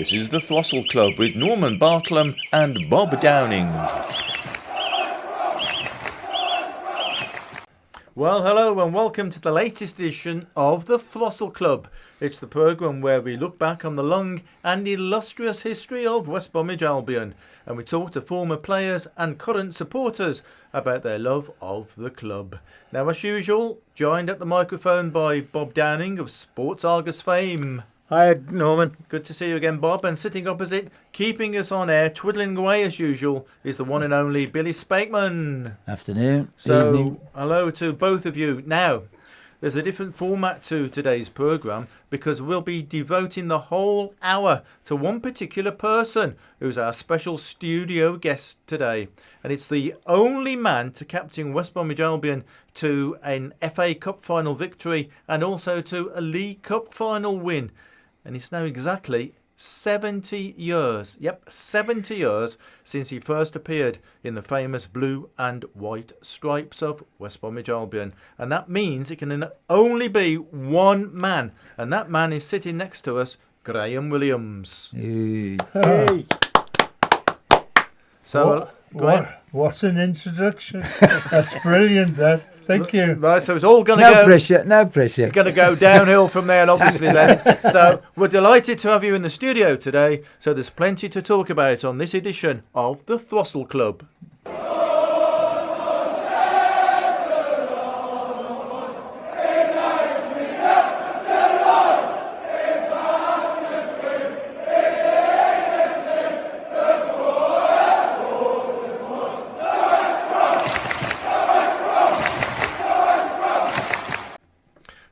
This is the Throstle Club with Norman Bartlam and Bob Downing. Well, hello and welcome to the latest edition of the Throstle Club. It's the programme where we look back on the long and illustrious history of West Bromwich Albion, and we talk to former players and current supporters about their love of the club. Now, as usual, joined at the microphone by Bob Downing of Sports Argus fame. Hi, Norman. Good to see you again, Bob. And sitting opposite, keeping us on air, twiddling away as usual, is the one and only Billy Spakeman. Afternoon. So, Evening. hello to both of you. Now, there's a different format to today's programme because we'll be devoting the whole hour to one particular person who's our special studio guest today. And it's the only man to captain West Bromwich Albion to an FA Cup final victory and also to a League Cup final win. And it's now exactly 70 years, 70 years since he first appeared in the famous blue and white stripes of West Bromwich Albion. And that means it can only be one man. And that man is sitting next to us, Graham Williams. Hey. Hey. So, What an introduction. That's brilliant, that. Thank you. Right, so it's all going to go... No pressure. It's going to go downhill from there, obviously, then. So we're delighted to have you in the studio today. So there's plenty to talk about on this edition of the Throstle Club.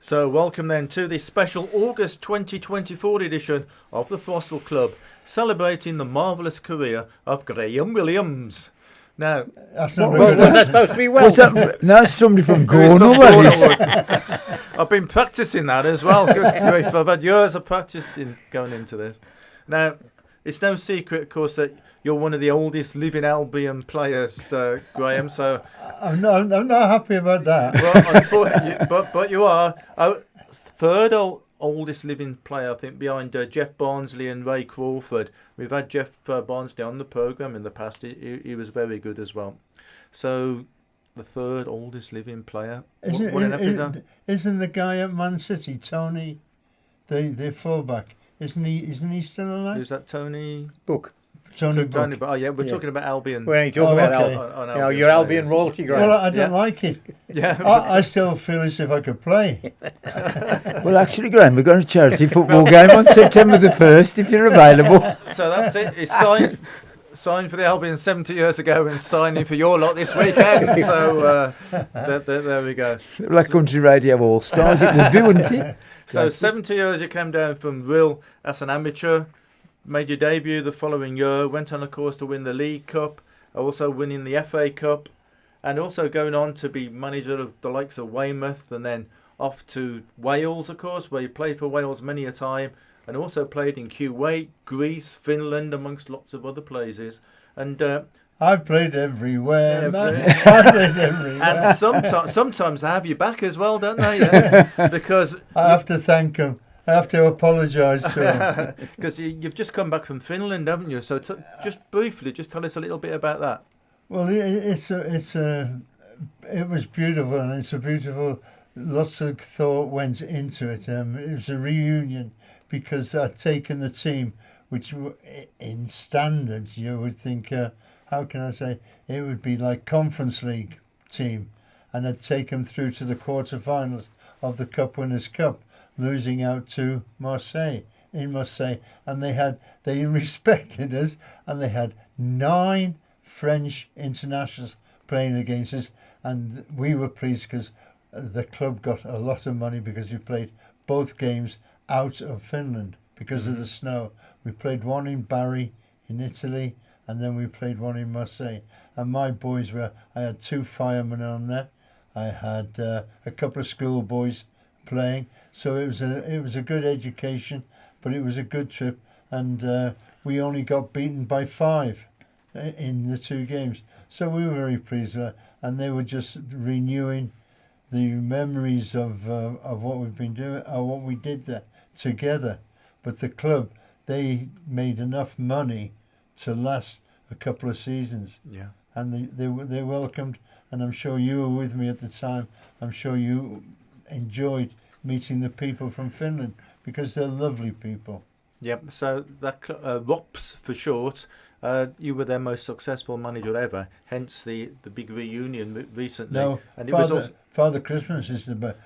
So welcome then to this special August 2024 edition of the Throstle Club, celebrating the marvellous career of Graham Williams. Now, That's not What's very that good. supposed to be? What's that? No, it's somebody from Who's Gornal. from that Gornal? I've been practising that as well. Good grief, I've had years of practice in going into this. Now, it's no secret, of course, that you're one of the oldest living Albion players, Graham. So I'm not happy about that. but you are third oldest living player, I think, behind Jeff Barnsley and Ray Crawford. We've had Jeff Barnsley on the programme in the past. He was very good as well. So the third oldest living player. Isn't the guy at Man City, Tony, the fullback? Isn't he still alive? Who's that, Tony? Book. Tony Buck. We're talking about Albion. We're only talking about okay. Albion. Your Albion royalty, Graham. Well, I don't like it. Yeah. I still feel as if I could play. Well, actually, Graham, we've got a charity football game on September the 1st if you're available. So that's it. It's signed for the Albion 70 years ago and signing for your lot this weekend. So there we go. Like Country Radio All Stars, it would be, wouldn't it? So 70 years you came down from Rill as an amateur, made your debut the following year, went on, of course, to win the League Cup, also winning the FA Cup, and also going on to be manager of the likes of Weymouth, and then off to Wales, of course, where you played for Wales many a time, and also played in Kuwait, Greece, Finland, amongst lots of other places. And I've played everywhere, Yeah, man. I've played everywhere. and sometimes they have you back as well, don't they? Yeah. Because I have to thank him. I have to apologise to him. because you've just come back from Finland, haven't you? So just briefly, just tell us a little bit about that. Well, it was beautiful, and it's a beautiful. Lots of thought went into it. It was a reunion because I'd taken the team, which in standards you would think, how can I say, it would be like Conference League team, and I'd taken them through to the quarterfinals of the Cup Winners' Cup, losing out to Marseille, and they respected us, and they had 9 French internationals playing against us, and we were pleased because the club got a lot of money because we played both games out of Finland because of the snow. We played one in Bari in Italy, and then we played one in Marseille. And my boys I had 2 firemen on there. I had a couple of schoolboys playing. So it was a good education, but it was a good trip. And we only got beaten by 5 in the 2 games. So we were very pleased with that. And they were just renewing the memories of what we've been doing, or what we did there together. But the club, they made enough money to last a couple of seasons. Yeah. And they welcomed, and I'm sure you were with me at the time. I'm sure you enjoyed meeting the people from Finland because they're lovely people. Yep. So that ROPS for short. You were their most successful manager ever. Hence the big reunion recently. No, and Father Christmas is the best.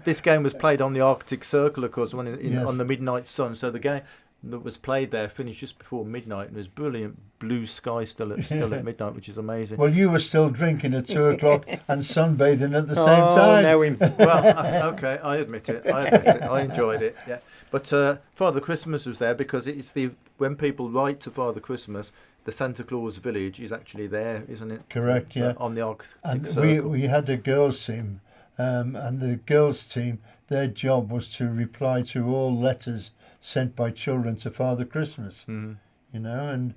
This game was played on the Arctic Circle, of course, Yes. on the midnight sun. So the game that was played there finished just before midnight, and it was brilliant blue sky still at midnight, which is amazing. Well, you were still drinking at 2:00 and sunbathing at the same time. Well, okay, I admit it. I enjoyed it. Yeah, but Father Christmas was there because it's when people write to Father Christmas, the Santa Claus village is actually there, isn't it? Correct. Yeah. On the Arctic and Circle. we had a girls' team, and the girls' team, their job was to reply to all letters sent by children to Father Christmas. Mm. You know, and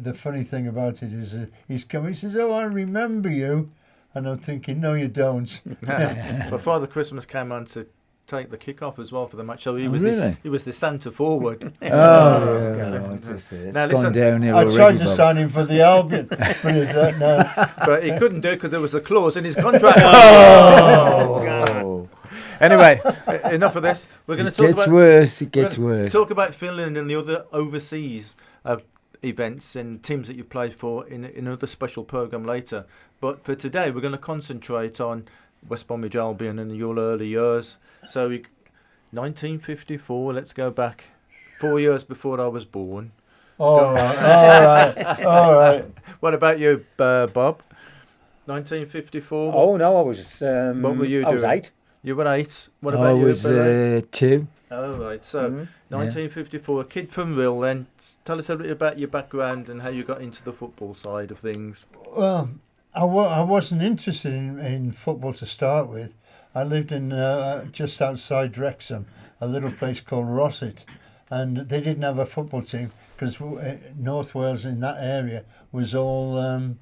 the funny thing about it is he's coming, he says, "Oh, I remember you," and I'm thinking, "No, you don't." But Father Christmas came on to take the kick-off as well for the match, so he was really? he was the centre forward. It's Now, gone listen, downhill I already, tried to Bob. sign him for the Albion, but no. But he couldn't do it because there was a clause in his contract. Oh. Anyway, enough of this. We're going to talk about It gets worse. talk about Finland and the other overseas events and teams that you've played for in another special programme later. But for today, we're going to concentrate on West Bromwich Albion and your early years. So, 1954, let's go back 4 years before I was born. All right. What about you, Bob? 1954? Oh no, I was. What were you I was doing? 8. You were 8. What I about you, was Billy? 2. Oh, right. So, 1954, a kid from Rill then. Tell us a bit about your background and how you got into the football side of things. Well, I wasn't interested in football to start with. I lived in just outside Wrexham, a little place called Rossett, and they didn't have a football team because North Wales in that area was all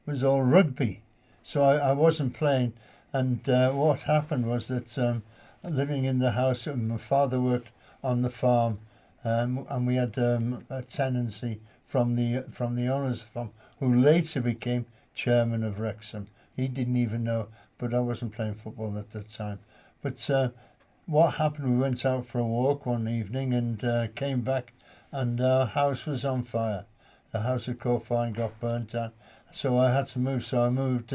rugby. So I wasn't playing, and what happened was that living in the house, my father worked on the farm, and we had a tenancy from the owners of the farm, who later became chairman of Wrexham. He didn't even know, but I wasn't playing football at that time. But what happened, we went out for a walk one evening and came back, and our house was on fire. The house had caught fire and got burnt down. So I had to move. So I moved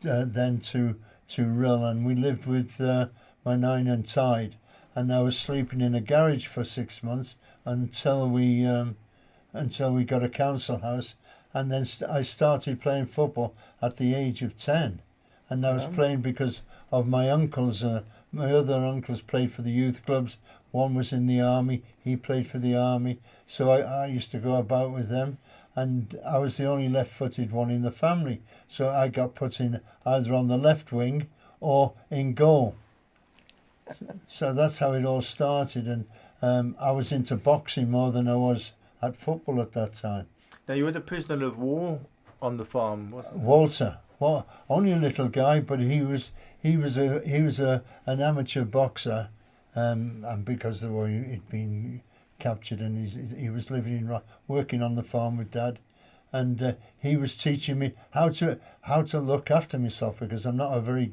then to Rill, and we lived with my 9 and Tide. And I was sleeping in a garage for 6 months until we got a council house. And then I started playing football at the age of 10. And I was playing because of my uncles. My other uncles played for the youth clubs. One was in the army. He played for the army. So I used to go about with them. And I was the only left-footed one in the family. So I got put in either on the left wing or in goal. So that's how it all started. And I was into boxing more than I was at football at that time. Now, you had a prisoner of war on the farm, wasn't you? Walter, well, only a little guy, but he was an amateur boxer, and because of the war, he'd been captured, and he was working on the farm with Dad, and he was teaching me how to look after myself, because I'm not a very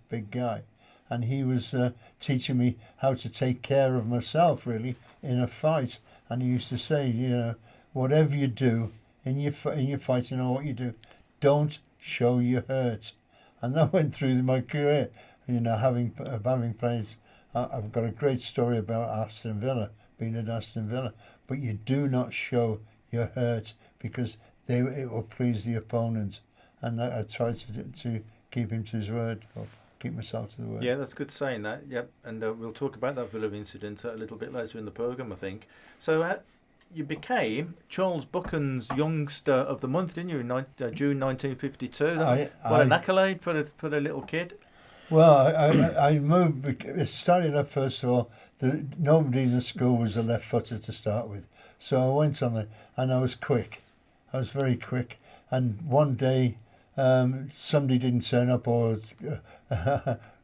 big guy, and he was teaching me how to take care of myself really in a fight. And he used to say, whatever you do in your fight, what you do, don't show you're hurt. And that went through my career, having played. I've got a great story about Aston Villa, being at Aston Villa, but you do not show you're hurt because it will please the opponent. And I tried to keep him to his word, or keep myself to the word. Yeah, that's good saying that. Yep, and we'll talk about that Villa incident a little bit later in the programme, I think. So you became Charles Buchan's Youngster of the Month, didn't you, in June 1952? What an accolade for a little kid. Well, I moved. It started up first of all. Nobody in the school was a left footer to start with, so I went on it, and I was quick. I was very quick. And one day, somebody didn't turn up, or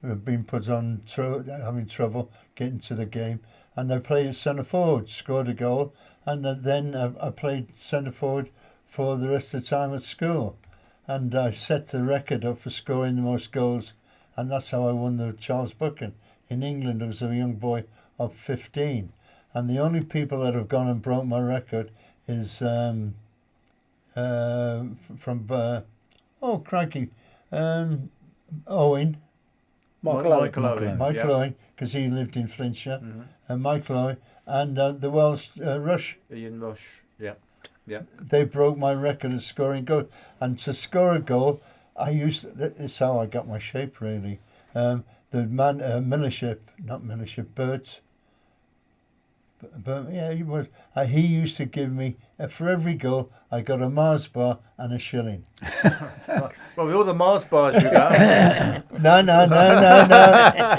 been put on having trouble getting to the game, and I played centre forward, scored a goal, and then I played centre forward for the rest of the time at school, and I set the record up for scoring the most goals, and that's how I won the Charles Buchan. In England, I was a young boy of 15, and the only people that have gone and broke my record is from Owen. Michael Owen. Michael Owen, because he lived in Flintshire, and Michael Owen, and the Welsh Rush. Ian Rush, yeah. They broke my record of scoring goals, and to score a goal, that's how I got my shape really. The man, Bert, yeah, he was. He used to give me for every goal, I got a Mars bar and a shilling. Well, with all the Mars bars you got. No.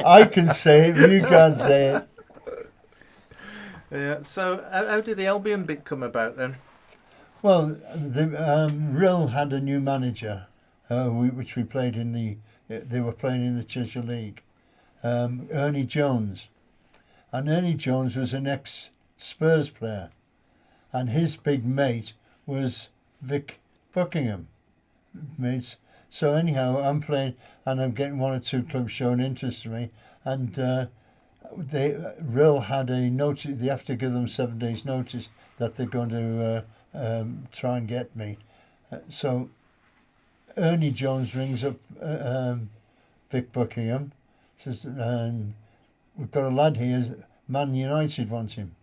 I can say it, you can't say it. Yeah. So, how did the Albion bit come about then? Well, Rill had a new manager, which we played in they were playing in the Cheshire League, Ernie Jones. And Ernie Jones was an ex-Spurs player. And his big mate was Vic Buckingham. Mates. So anyhow, I'm playing and I'm getting one or two clubs showing interest in me. And Rill had a notice, they have to give them 7 days notice that they're going to try and get me. So Ernie Jones rings up Vic Buckingham, says, we've got a lad here, Man United want him.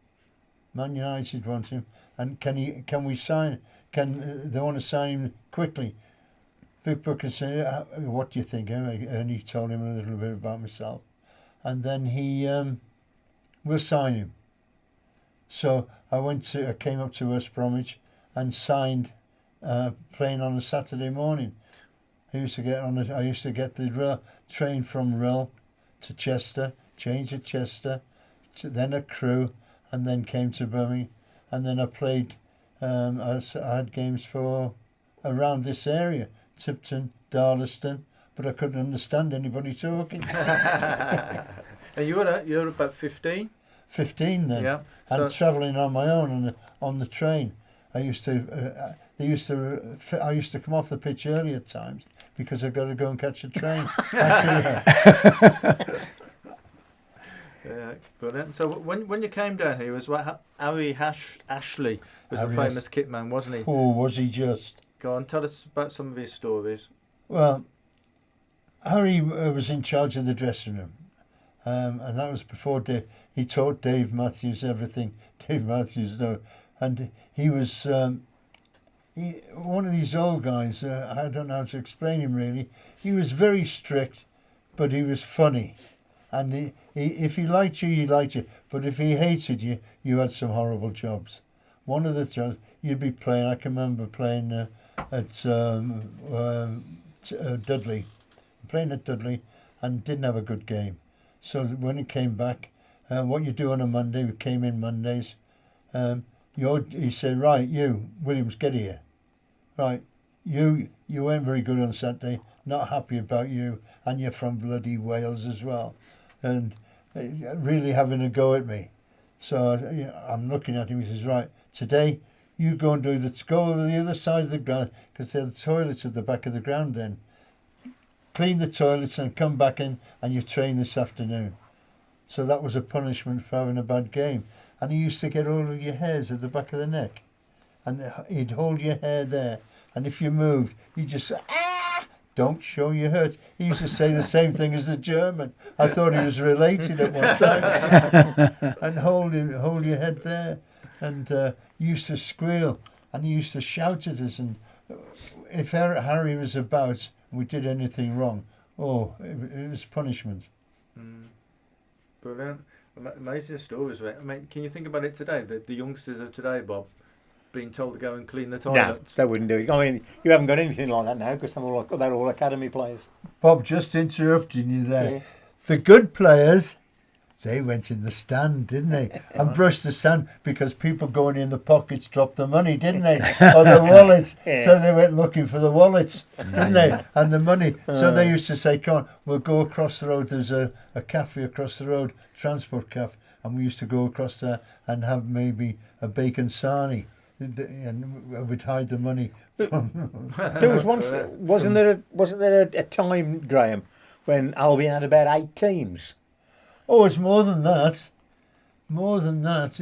And can we sign? They want to sign him quickly? Vic Booker said, what do you think? Ernie told him a little bit about myself. And then he will sign him. So I came up to West Bromwich and signed, playing on a Saturday morning. I used to get the train from Rill to Chester, change at Chester, then a Crewe, and then came to Birmingham, and then I played. I had games for around this area, Tipton, Darlaston, but I couldn't understand anybody talking. And you were about 15. 15 then. Yeah. And travelling on my own on the train. I used to come off the pitch early at times because I've got to go and catch a train. Yeah, brilliant. So when you came down here, was Harry Ashley was the famous kit man, wasn't he? Oh, was he just? Go on, tell us about some of his stories. Well, Harry was in charge of the dressing room, and that was before he taught Dave Matthews everything. Dave Matthews, no, and he was one of these old guys. I don't know how to explain him really. He was very strict, but he was funny. And if he liked you, he liked you. But if he hated you, you had some horrible jobs. One of the jobs, you'd be playing, I can remember playing at Dudley. Playing at Dudley and didn't have a good game. So when he came back, what you do on a Monday, we came in Mondays, he said, right, you, Williams, get here. Right, you weren't very good on Saturday, not happy about you, and you're from bloody Wales as well. And really having a go at me. So I'm looking at him, he says, right, today you go and go over the other side of the ground, because there are the toilets at the back of the ground then. Clean the toilets and come back in and you train this afternoon. So that was a punishment for having a bad game. And he used to get all of your hairs at the back of the neck. And he'd hold your hair there. And if you moved, he'd just say, ah! Don't show your hurt. He used to say the same thing as the German. I thought he was related at one time. And hold your head there. And he used to squeal. And he used to shout at us. And if Harry was about, we did anything wrong, it was punishment. Brilliant. Amazing stories. I mean, can you think about it today? The youngsters of today, Bob, being told to go and clean the toilets. No, they wouldn't do it. I mean, you haven't got anything like that now because they're all academy players. Bob, just interrupting you there. Yeah. The good players They went in the stand, didn't they? And brushed the sand because people going in the pockets dropped the money, didn't they? Or the wallets. Yeah. So they went looking for the wallets, didn't they? And the money. So they used to say, come on, we'll go across the road. There's a cafe across the road, transport cafe. And we used to go across there and have maybe a bacon sarnie. And we'd hide the money from... There was once, wasn't there a time, Graham, when Albion had about 8 teams? Oh, it's more than that. More than that.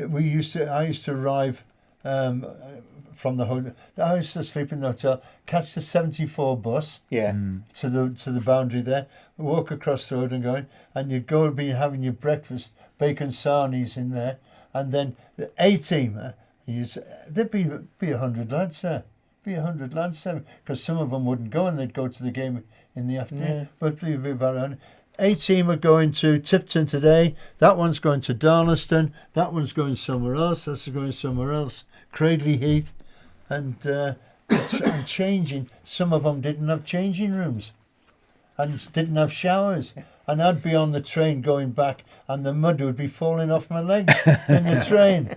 I used to arrive from the hotel. I used to sleep in the hotel, catch the 74 bus Yeah. to the boundary there, walk across the road and go in, and you'd go and be having your breakfast, bacon sarnies in there, and then the A team. There'd be 100 lads there. Be 100 lads there, because some of them wouldn't go and they'd go to the game in the afternoon. Yeah. But there'd be about 100. A team are going to Tipton today. That one's going to Darlaston. That one's going somewhere else. That's going somewhere else. Cradley Heath, and changing. Some of them didn't have changing rooms, and didn't have showers. And I'd be on the train going back, and the mud would be falling off my legs in the train.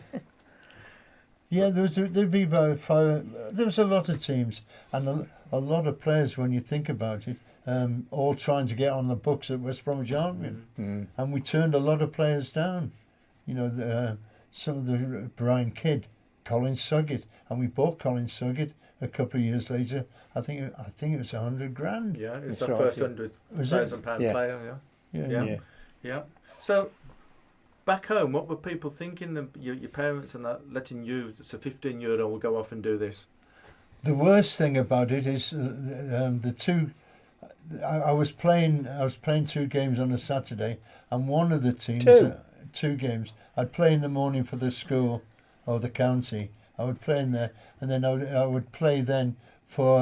Yeah, there'd be about 5. There was a lot of teams and a lot of players when you think about it. All trying to get on the books at West Bromwich Albion, and we turned a lot of players down. You know, some of the Brian Kidd, Colin Suggett, and we bought Colin Suggett a couple of years later. I think it was $100,000. Yeah, it was That's the right, first yeah. £100,000 Yeah. player. Yeah. Yeah. So back home, what were people thinking? Your parents and that letting you, as a 15-year-old, go off and do this? The worst thing about it is the two. I was playing 2 games on a Saturday, and one of the teams, 2 games, I'd play in the morning for the school or the county. I would play in there, and then I would play then for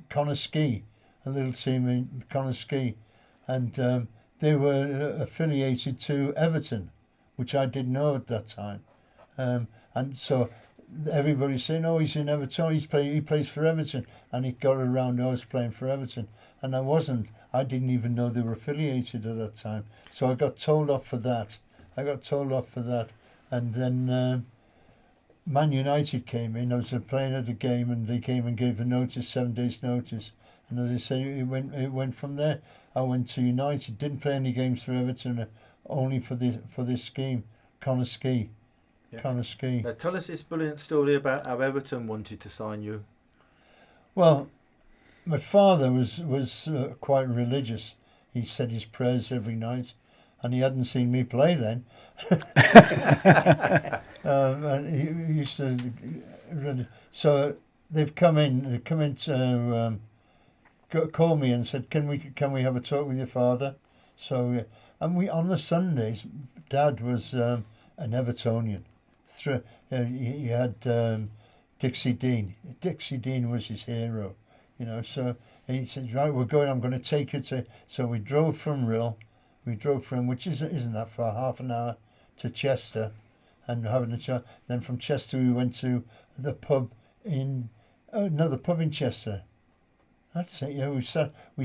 Connorskey, a little team in Connorskey, and they were affiliated to Everton, which I didn't know at that time, and so everybody's saying, "Oh, he's in Everton. He plays for Everton," and it got around I was playing for Everton. And I wasn't. I didn't even know they were affiliated at that time. So I got told off for that. And then Man United came in. I was playing at a game, and they came and gave a notice, 7 days notice. And as I say, it went from there. I went to United. Didn't play any games for Everton, only for this scheme, Connorskey. Yeah. Connorskey. Now tell us this brilliant story about how Everton wanted to sign you. Well, my father was quite religious. He said his prayers every night, and he hadn't seen me play then. And he used to. So they've come in to call me and said, "Can we have a talk with your father?" So and we on the Sundays, Dad was an Evertonian. He had Dixie Dean. Dixie Dean was his hero. You know, so he said, "Right, we're going. I'm going to take you to." So we drove from Rill, which isn't that far, half an hour, to Chester, and having a chat. Then from Chester we went to the pub in another pub in Chester. That's it. Yeah, we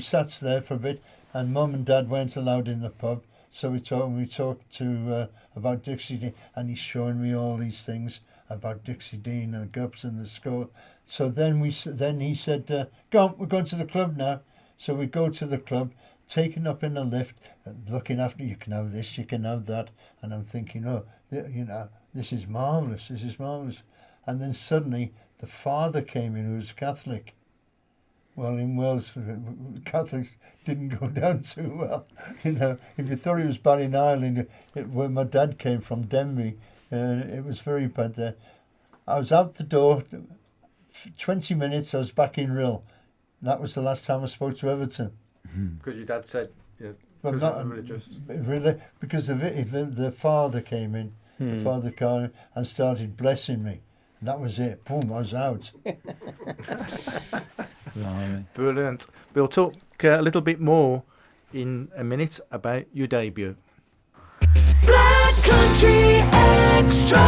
sat there for a bit, and Mum and Dad weren't allowed in the pub, so we talked to about Dixie Dean, and he's showing me all these things about Dixie Dean and the Gups and the score. So then he said, "Go on, we're going to the club now." So we go to the club, taken up in a lift, looking after, you can have this, you can have that, and I'm thinking, oh, you know, this is marvellous. And then suddenly the father came in, who was Catholic. Well, in Wales, Catholics didn't go down too well. You know, if you thought it was bad in Ireland, where my dad came from, Denby, it was very bad there. I was out the door, 20 minutes, I was back in Rill. That was the last time I spoke to Everton. Because your dad said, yeah, Well, because not of religious. really, because the father came in, the father came and started blessing me. And that was it. Boom, I was out. Brilliant. We'll talk a little bit more in a minute about your debut. Black Country Extra.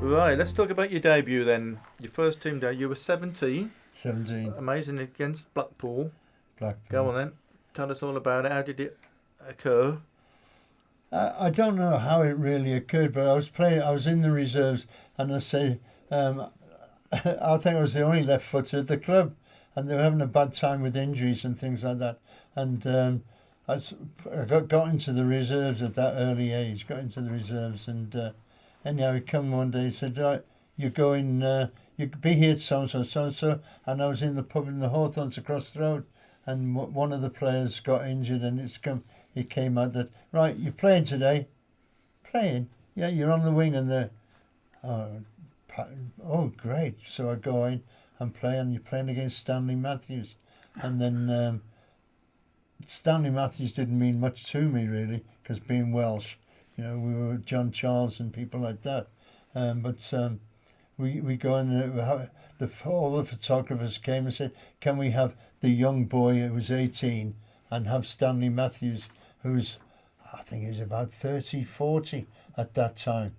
Right, let's talk about your debut then. Your first team debut. You were 17. 17. Amazing against Blackpool. Blackpool. Go on then. Tell us all about it. occur? I don't know how it really occurred, but I was in the reserves, and I say, I think I was the only left footer at the club, and they were having a bad time with injuries and things like that. And I got into the reserves at that early age, and anyhow, he come one day, he said, right, you're going, you be here so-and-so, and I was in the pub in the Hawthorns across the road, and one of the players got injured, and it came out that, right, you're playing today. Playing? Yeah, you're on the wing, and oh, great. So I go in and play, and you're playing against Stanley Matthews. And then Stanley Matthews didn't mean much to me, really, because being Welsh, we were John Charles and people like that. But we go in, all the photographers came and said, can we have the young boy who was 18 and have Stanley Matthews, who's, I think he was about 30, 40 at that time,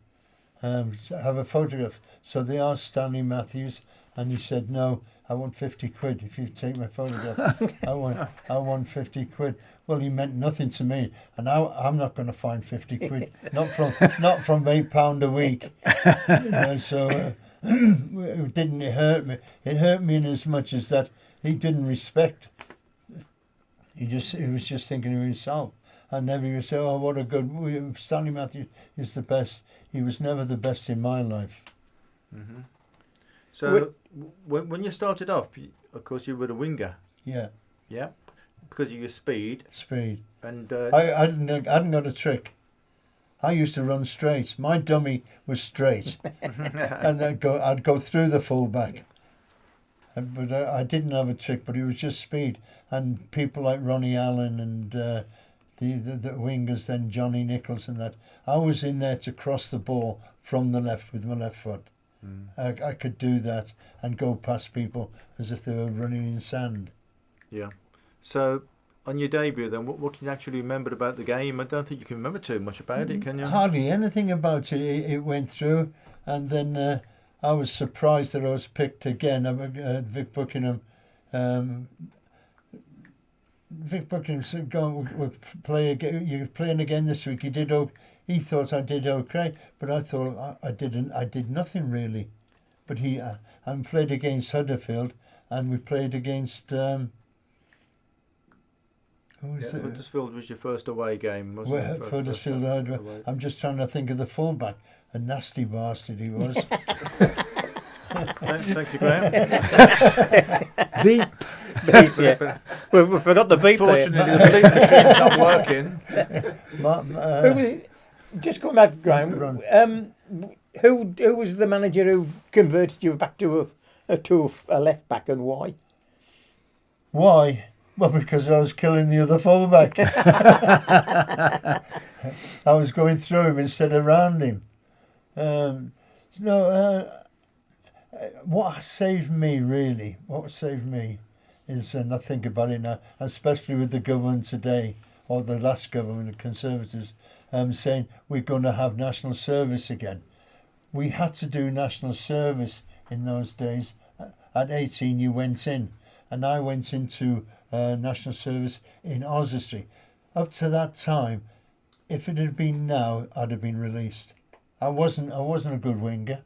have a photograph. So they asked Stanley Matthews, and he said, no, I want 50 quid if you take my photograph. I want 50 quid. Well, he meant nothing to me, and I'm not going to find 50 quid, not from £8 a week. So it didn't hurt me. It hurt me in as much as that he didn't respect. He was just thinking of himself. And everyone would say, oh, what a good... Stanley Matthews is the best. He was never the best in my life. Mm-hmm. So when you started off, of course, you were a winger. Yeah. Yeah. Because of your speed. And I hadn't got a trick. I used to run straight. My dummy was straight. And I'd go through the fullback. But I didn't have a trick, but it was just speed. And people like Ronnie Allen and the wingers, then Johnny Nichols and that, I was in there to cross the ball from the left with my left foot. I could do that and go past people as if they were running in sand. Yeah. So on your debut then, what can you actually remember about the game? I don't think you can remember too much about it, can you? Hardly anything about it. It went through, and then I was surprised that I was picked again. Vic Buckingham. Vic Buckingham said, "Go, we'll play again. You're playing again this week." He thought I did okay, but I thought I didn't. I did nothing really. But I played against Huddersfield, and we played against. Huddersfield was your first away game, wasn't it? Huddersfield. I'm just trying to think of the fullback. A nasty bastard he was. Thank you, Graham. Beep, yeah. We forgot the beep. Fortunately, the beep machine's not working. Just going back, Graham. Who was the manager who converted you back to a left back, and why? Why? Well, because I was killing the other fullback. I was going through him instead of around him. What saved me is, and I think about it now, especially with the government today, or the last government, the Conservatives, saying we're going to have national service again. We had to do national service in those days. At 18 you went in, and I went into national service in Oswestry. Up to that time, if it had been now, I'd have been released. I wasn't a good winger.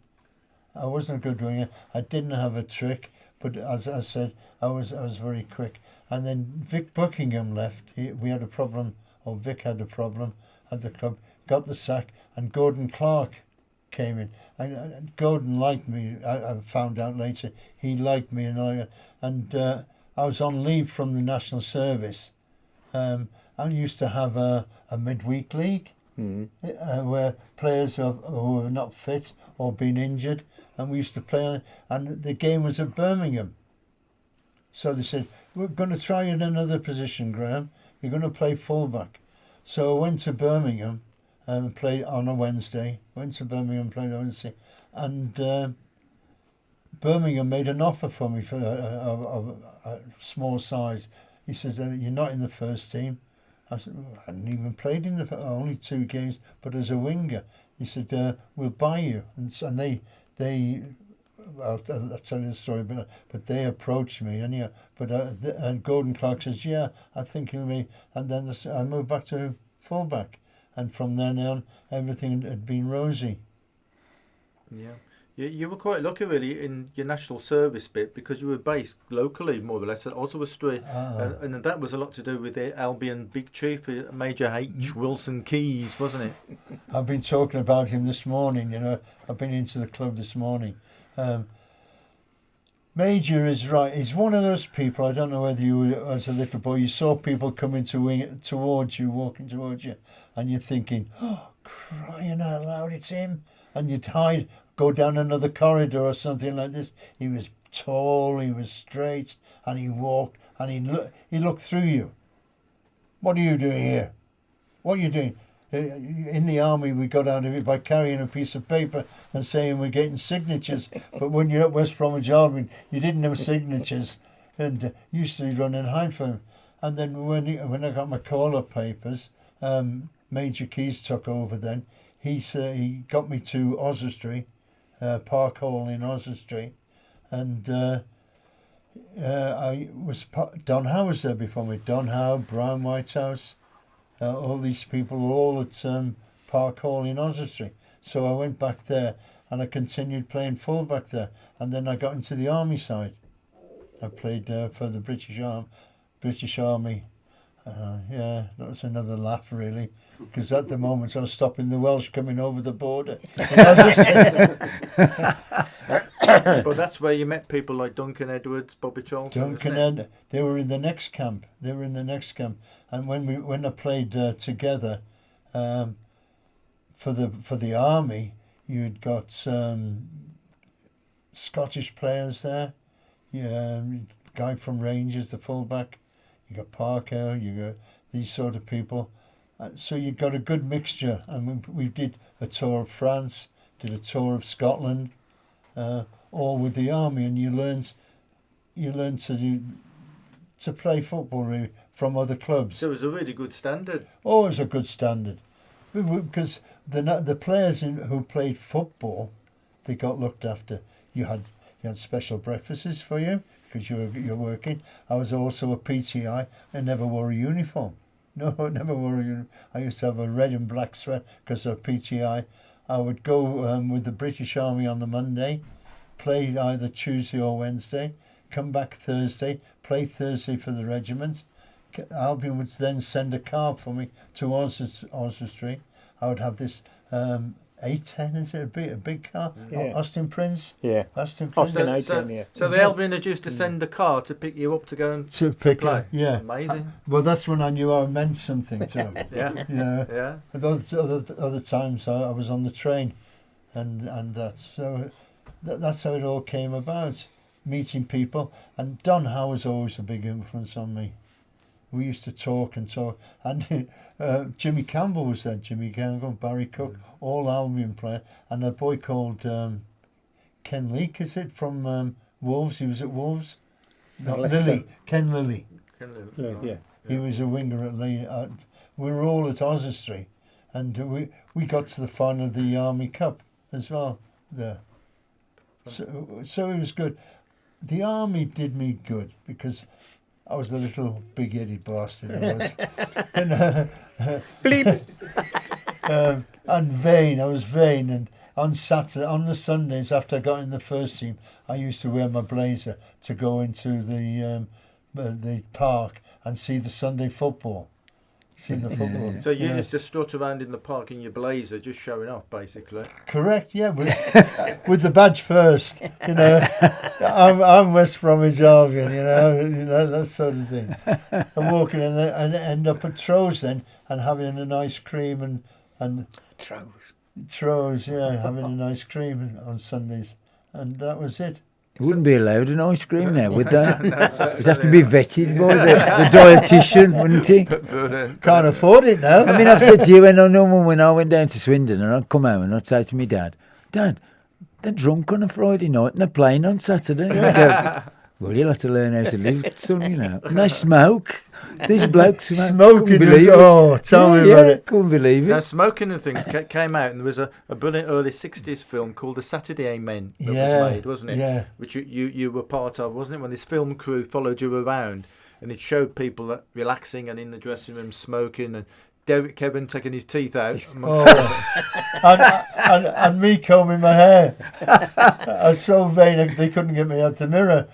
I didn't have a trick, but as I said, I was very quick. And then Vic Buckingham left. We had a problem, or Vic had a problem at the club. Got the sack, and Gordon Clark came in. And Gordon liked me. I found out later he liked me, and I was on leave from the national service. I used to have a midweek league. Where players who were not fit or been injured, and we used to play, and the game was at Birmingham. So they said, we're going to try in another position, Graham. You're going to play fullback. So I went to Birmingham and played on a Wednesday. And Birmingham made an offer for me for a small size. He says, you're not in the first team. I said, I hadn't even played in only 2 games, but as a winger. He said, we'll buy you. And they I'll tell you the story, but they approached me, and and Gordon Clark says, yeah, I think you may, and then I moved back to fullback, and from then on, everything had been rosy. Yeah. You were quite lucky, really, in your national service bit because you were based locally, more or less, at Ottawa Street. And that was a lot to do with the Albion Big Chief, Major H. Wilson Keys, wasn't it? I've been talking about him this morning, I've been into the club this morning. Major is right. He's one of those people, I don't know whether you, as a little boy, you saw people coming towards you, walking towards you, and you're thinking, oh, crying out loud, it's him. And you'd hide, go down another corridor or something like this. He was tall, he was straight, and he walked, and he looked through you. What are you doing here? What are you doing? In the army, we got out of it by carrying a piece of paper and saying we're getting signatures. But when you're at West Bromwich Albion, you didn't have signatures, and you used to run and hide from him. And then when I got my call-up papers, Major Keys took over then. He got me to Oswestry, Park Hall in Oswestry, and Don Howe was there before me. Don Howe, Brian Whitehouse, all these people were all at Park Hall in Oswestry. So I went back there and I continued playing fullback there, and then I got into the army side. I played for the British Army. Yeah, that was another laugh, really, because at the moment I was stopping the Welsh coming over the border. But that's where you met people like Duncan Edwards, Bobby Charlton. They were in the next camp. And when I played together for the army, you'd got Scottish players there. Yeah, guy from Rangers, the fullback. You got Parker, you got these sort of people. So you got a good mixture. And we did a tour of France, did a tour of Scotland, all with the army, and you learned to play football really from other clubs. So it was a really good standard. Oh, it was a good standard, because the players who played football, they got looked after. You had special breakfasts for you because you're working. I was also a PTI. I never wore a uniform. No, I never wore a uniform. I used to have a red and black sweat because of PTI. I would go with the British Army on the Monday, play either Tuesday or Wednesday, come back Thursday, play Thursday for the regiment. Albion would then send a car for me to Oswestry. I would have this 810, is it a big car? Yeah. Austin Prince? Yeah. Austin Prince. Austin 18, yeah. So the Albion had used to send a car to pick you up to go and play? Yeah. Amazing. Well, that's when I knew I meant something to him. Yeah. Yeah. Other times I was on the train, and that's how it all came about. Meeting people, and Don Howe was always a big influence on me. We used to talk, and Jimmy Campbell was there. Jimmy Campbell, Barry Cook, all Albion player, and a boy called Ken Leake, is it, from Wolves? He was at Wolves. Not Lilly. Ken Lilly. Yeah. He was a winger at Lee. We were all at Oswestry, and we got to the final of the Army Cup as well there. So it was good. The Army did me good because I was a little big-headed bastard. I was. Bleep. And vain. I was vain. And on the Sundays after I got in the first team, I used to wear my blazer to go into the park and see the Sunday football. So you used to strut around in the park in your blazer, just showing off, basically. Correct, yeah, with the badge first. I'm West Bromwich Albion, that sort of thing. And walking and end up at Throstle then and having an ice cream and Throstle, yeah, having an ice cream on Sundays, and that was it. You wouldn't be allowed an ice cream now, would they? You'd have to be vetted by the dietitian, wouldn't he? Can't afford it now. I mean, I've said to you, when I went down to Swindon and I'd come home and I'd say to my dad, they're drunk on a Friday night and they're playing on Saturday. And I'd go, well, you'll have to learn how to live, son, And they smoke. These blokes, man, Smoking couldn't was, believe it. oh, tell me about it. Couldn't believe Now, it. Smoking and Things came out, and there was a brilliant early 60s film called The Saturday Men that Yeah, was made, wasn't it? yeah. Which you were part of, wasn't it? When this film crew followed you around, and it showed people relaxing and in the dressing room smoking, and Derek Kevin taking his teeth out. And me combing my hair. I was so vain they couldn't get me out the mirror.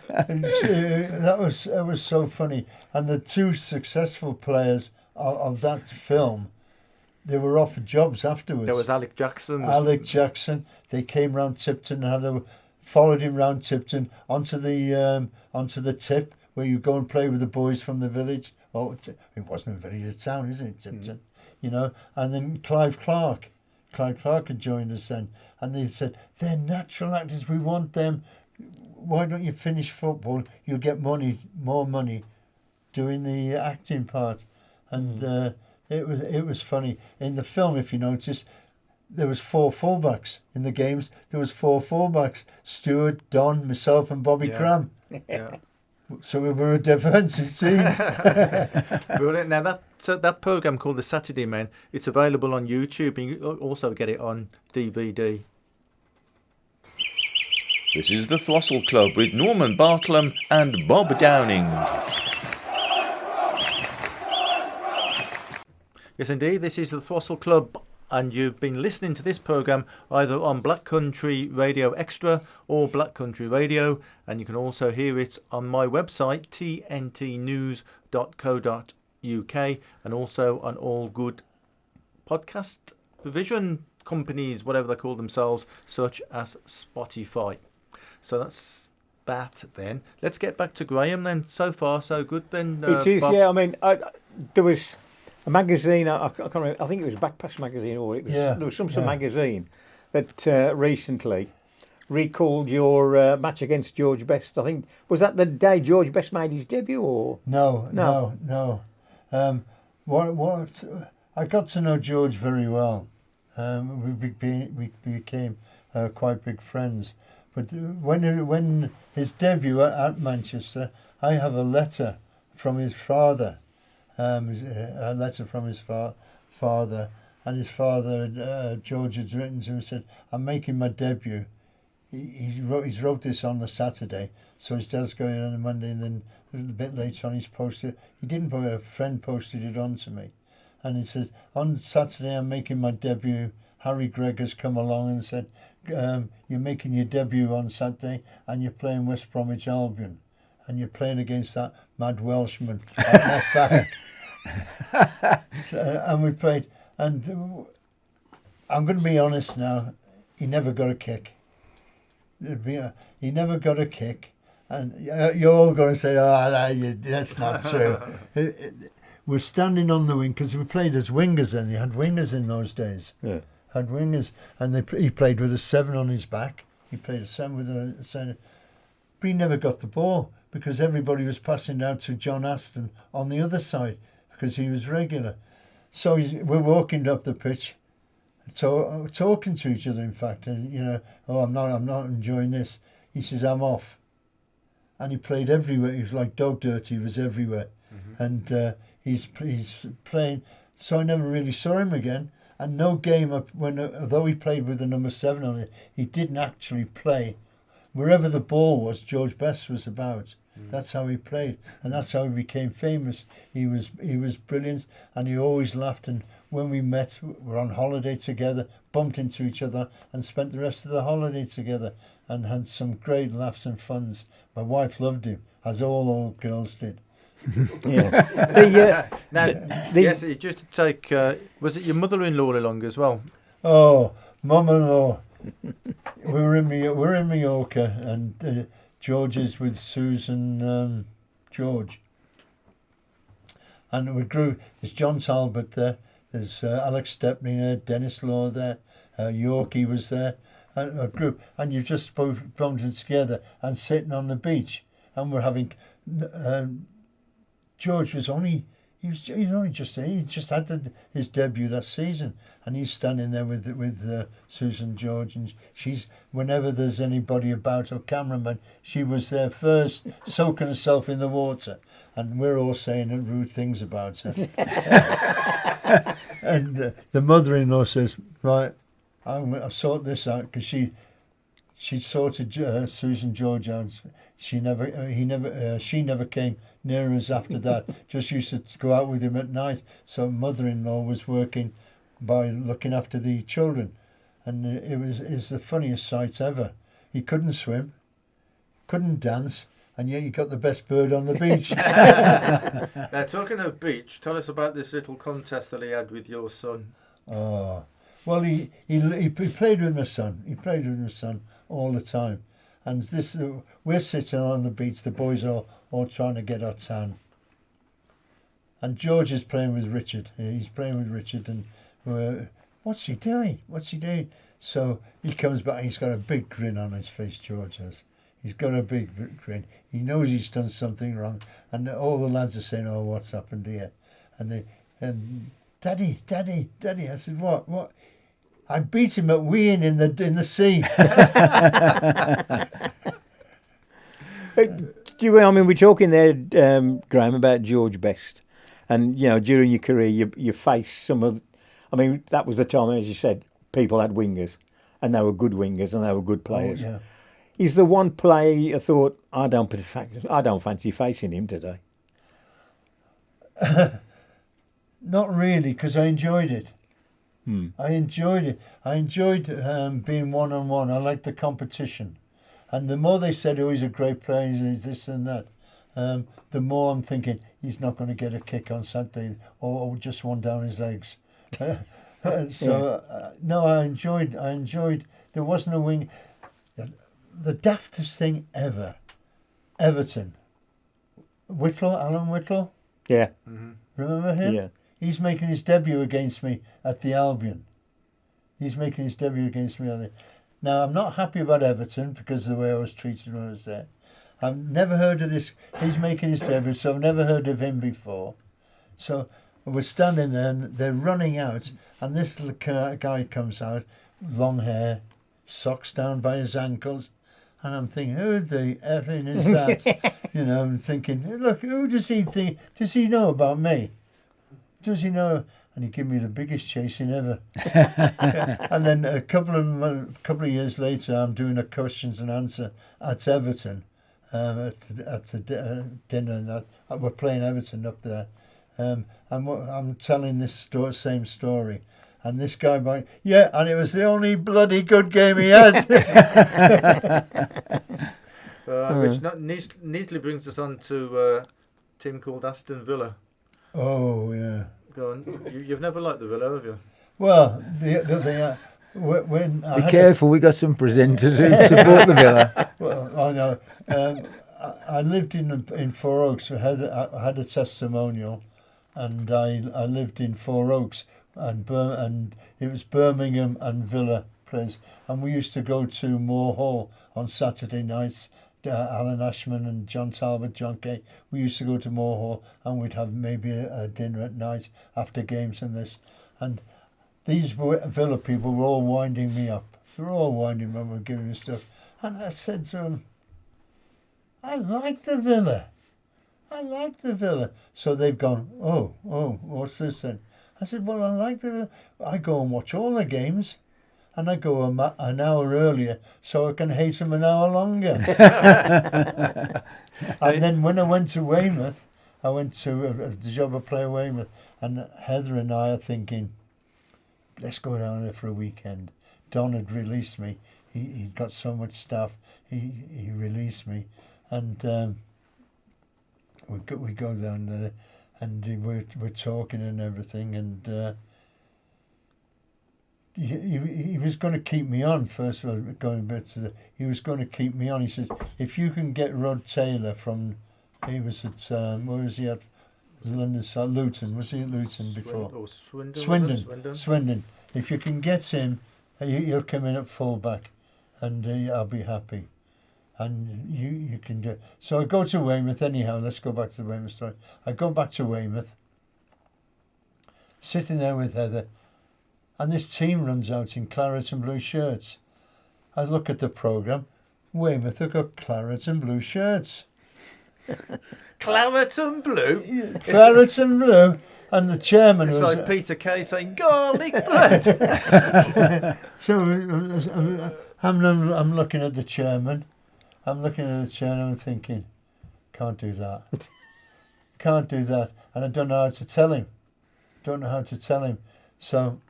That was so funny. And the two successful players of that film, they were offered jobs afterwards. There was Alec Jackson. Alec Jackson. They came round Tipton and followed him round Tipton onto the tip where you go and play with the boys from the village. Oh, it wasn't a village, a town, is it, Tipton? You know. And then Clive Clark had joined us then, and they said they're natural actors. We want them. Why don't you finish football? You'll get more money, doing the acting part. And it was funny in the film. If you notice, there was 4 fullbacks in the games. There was 4 fullbacks: Stuart, Don, myself, and Bobby Cram. Yeah. So we were a defensive team. Brilliant. Now that program called The Saturday Men, it's available on YouTube, and you can also get it on DVD. This is the Throstle Club with Norman Bartlam and Bob Downing. Yes, indeed, this is the Throstle Club, and you've been listening to this programme either on Black Country Radio Extra or Black Country Radio, and you can also hear it on my website, tntnews.co.uk, and also on all good podcast provision companies, whatever they call themselves, such as Spotify. So that's that then. Let's get back to Graham then. So far, so good then. It is, Bob. yeah. I mean, there was a magazine, I can't remember, I think it was Backpass magazine, or it was there was some magazine that recently recalled your match against George Best. I think, was that the day George Best made his debut, or? No. What I got to know George very well. We became quite big friends. But when his debut at Manchester, I have a letter from his father. A letter from his father, and his father, George, had written to him and said, "I'm making my debut." He's wrote this on the Saturday, so his dad's going on a Monday, and then a bit later on he's posted. He didn't put it, a friend posted it on to me, and he says, "On Saturday I'm making my debut. Harry Gregg has come along and said, you're making your debut on Saturday, and you're playing West Bromwich Albion, and you're playing against that mad Welshman at left back." And we played, and I'm going to be honest now, he never got a kick. He never got a kick, and you're all going to say, that's not true. We're standing on the wing, because we played as wingers then. You had wingers in those days. Yeah. Had wingers, and he played with a 7 on his back. He played a 7 with a centre, but he never got the ball because everybody was passing down to John Aston on the other side because he was regular. So we're walking up the pitch, talking to each other. In fact, and I'm not enjoying this. He says, "I'm off," and he played everywhere. He was like dog dirt. He was everywhere, and he's playing. So I never really saw him again. And no game up although he played with the number 7 on it, he didn't actually play. Wherever the ball was, George Best was about. That's how he played, and that's how he became famous. He was brilliant, and he always laughed. And when we met, we're on holiday together, bumped into each other, and spent the rest of the holiday together, and had some great laughs and funs. My wife loved him, as all old girls did. Yeah. Yes, it just to take. Was it your mother-in-law along as well? Oh, mum-in-law. we're in Mallorca, and George is with Susan George. And we grew. There's John Talbot there. There's Alex Stepney there. Dennis Law there. Yorkie was there. And a group. And you've just bumped it together and sitting on the beach, and we're having. George was only he just had his debut that season, and he's standing there with Susan George, and she's, whenever there's anybody about or cameraman, she was there first, soaking herself in the water, and we're all saying rude things about her. And the mother-in-law says, right, I'll sort this out, because she sorted Susan George out. She never came near us after that. Just used to go out with him at night. So mother-in-law was working by looking after the children, and it's the funniest sight ever. He couldn't swim, couldn't dance, and yet he got the best bird on the beach. Now, talking of beach, tell us about this little contest that he had with your son. Oh, well, he played with my son. He played with my son all the time. And this, we're sitting on the beach, the boys are all trying to get our tan. And George is playing with Richard. He's playing with Richard, and what's he doing? What's he doing? So he comes back, he's got a big grin on his face, George has. He's got a big grin. He knows he's done something wrong. And all the lads are saying, oh, what's happened here? And Daddy. I said, what? I beat him at weeing in the sea. We're talking there, Graham, about George Best, and during your career, you faced some of. That was the time, as you said, people had wingers, and they were good wingers, and they were good players. Oh, yeah. Is the one player you thought, I don't fancy facing him today? Not really, because I enjoyed it. I enjoyed it. I enjoyed being one-on-one. I liked the competition. And the more they said, oh, he's a great player, he's this and that, the more I'm thinking, he's not going to get a kick on Saturday or just one down his legs. No, I enjoyed, there wasn't a wing. The daftest thing ever, Everton. Alan Whittle? Yeah. Mm-hmm. Remember him? Yeah. He's making his debut against me at the Albion. Now, I'm not happy about Everton because of the way I was treated when I was there. I've never heard of this. He's making his debut, so I've never heard of him before. So we're standing there, and they're running out, and this little guy comes out, long hair, socks down by his ankles, and I'm thinking, who the effing is that? I'm thinking, look, who does he think? Does he know about me? Does he know? And he gave me the biggest chasing ever. And then a couple of years later, I'm doing a questions and answer at Everton, at a dinner, and that we're playing Everton up there. And I'm telling this same story. And this guy, and it was the only bloody good game he had. Which neatly brings us on to a team called Aston Villa. Oh, yeah. Go on. You've never liked the Villa, have you? Well, when be careful, we got some presenters who support the Villa. Well, I know. I lived in Four Oaks. I had a testimonial, and I lived in Four Oaks, and it was Birmingham and Villa players, and we used to go to Moore Hall on Saturday nights. Alan Ashman and John Talbot, John Kay, we used to go to Moore Hall, and we'd have maybe a dinner at night after games and this. And these Villa people were all winding me up. They were all winding me up and giving me stuff. And I said to them, I like the Villa. So they've gone, oh, what's this then? I said, well, I like the Villa. I go and watch all the games. And I go an hour earlier so I can hate them an hour longer. And then when I went to Weymouth, I went to the job of player Weymouth, and Heather and I are thinking, let's go down there for a weekend. Don had released me. He'd got so much stuff. He released me, and we go down there, and we're talking and everything, and. He was going to keep me on, first of all, going back to he was going to keep me on. He says, if you can get Rod Taylor he was at, where was he at? London, Luton. Was he at Luton before? Swindon. If you can get him, he'll come in at full-back, and I'll be happy. And you can do it. So I go to Weymouth anyhow. Let's go back to the Weymouth story. I go back to Weymouth, sitting there with Heather, and this team runs out in claret and blue shirts. I look at the programme. Weymouth have got claret and blue shirts. Claret and blue. Claret and blue. And the chairman It's was... like Peter Kay saying garlic bread. So I'm looking at the chairman. I'm thinking, can't do that. Can't do that. And I don't know how to tell him. So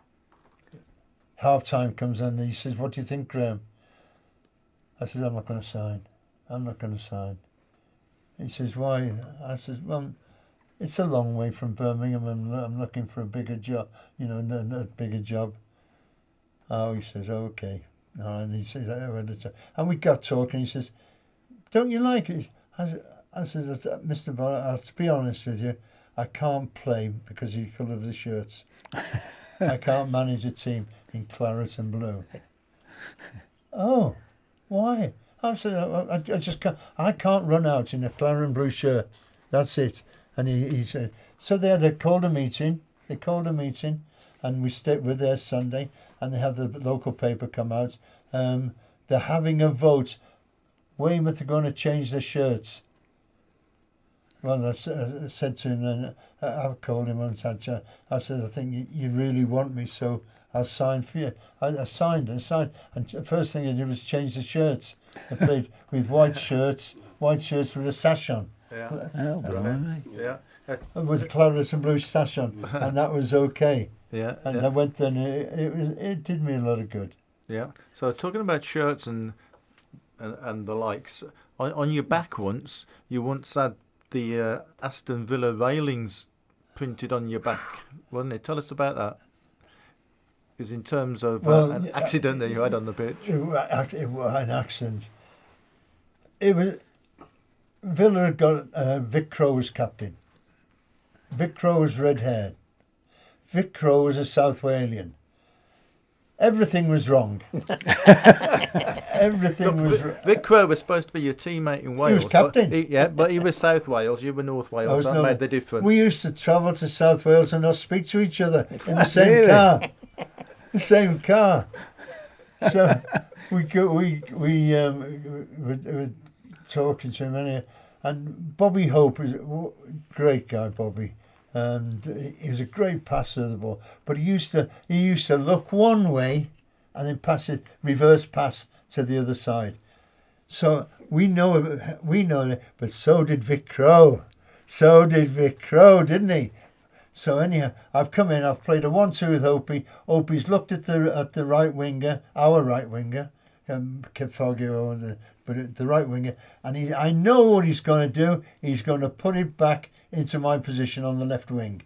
half time comes in and he says, what do you think, Graham? I said, I'm not going to sign. He says, why? I says, well, it's a long way from Birmingham and I'm looking for a bigger job, a bigger job. Oh, he says, okay. No, and he says, and we got talking. He says, don't you like it? I said, Mr. Ball, I'll be honest with you, I can't play because of the colour of the shirts. I can't manage a team in claret and blue. Oh, why? I said, I just can't. I can't run out in a claret and blue shirt. That's it. And he said, so they called a meeting. And we're there Sunday, and they have the local paper come out. They're having a vote. Weymouth are going to change their shirts. Well, I said to him then, I called him and said, I said, I think you really want me, so I'll sign for you. I signed. And the first thing I did was change the shirts. I played with white shirts with a sash on. Yeah. Oh, blimey. Yeah. With a claret and blue sash on, and that was okay. Yeah. And I went then. It did me a lot of good. Yeah. So talking about shirts and the likes, on your back once, you once had the Aston Villa railings printed on your back, wasn't it? Tell us about that. Because in terms of an accident that you had on the pitch. It was an accident. It was Villa had got Vic Crowe as captain. Vic Crowe was red-haired. Vic Crowe was a South Walian. Everything was wrong. Everything was wrong. Vic Crowe was supposed to be your teammate in Wales. He was captain. But he was South Wales, you were North Wales. That made the difference. We used to travel to South Wales and not speak to each other in the same car. The same car. So we were talking to him and Bobby Hope is a great guy, Bobby. And he was a great passer of the ball, but he used to look one way and then reverse pass to the other side. So we know that, but so did Vic Crowe. Didn't he? So anyhow, I've come in. I've played a 1-2 with Opie. Opie's looked at the right winger, our right winger, Kepfagio, but at the right winger, and I know what he's going to do. He's going to put it back into my position on the left wing.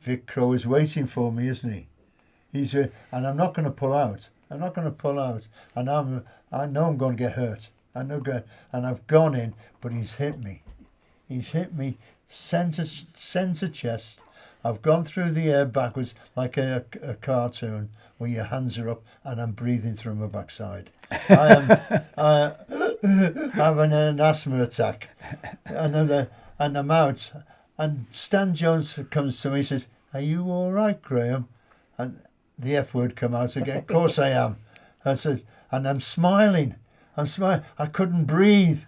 Vic Crowe is waiting for me, isn't he? And I'm not going to pull out. And I know I'm going to get hurt. And I've gone in, but he's hit me. He's hit me centre chest. I've gone through the air backwards like a cartoon where your hands are up and I'm breathing through my backside. I have an asthma attack. And I'm out. And Stan Jones comes to me and says, "Are you all right, Graham?" And the F word come out again. Of course I am. I said, and I'm smiling. I couldn't breathe.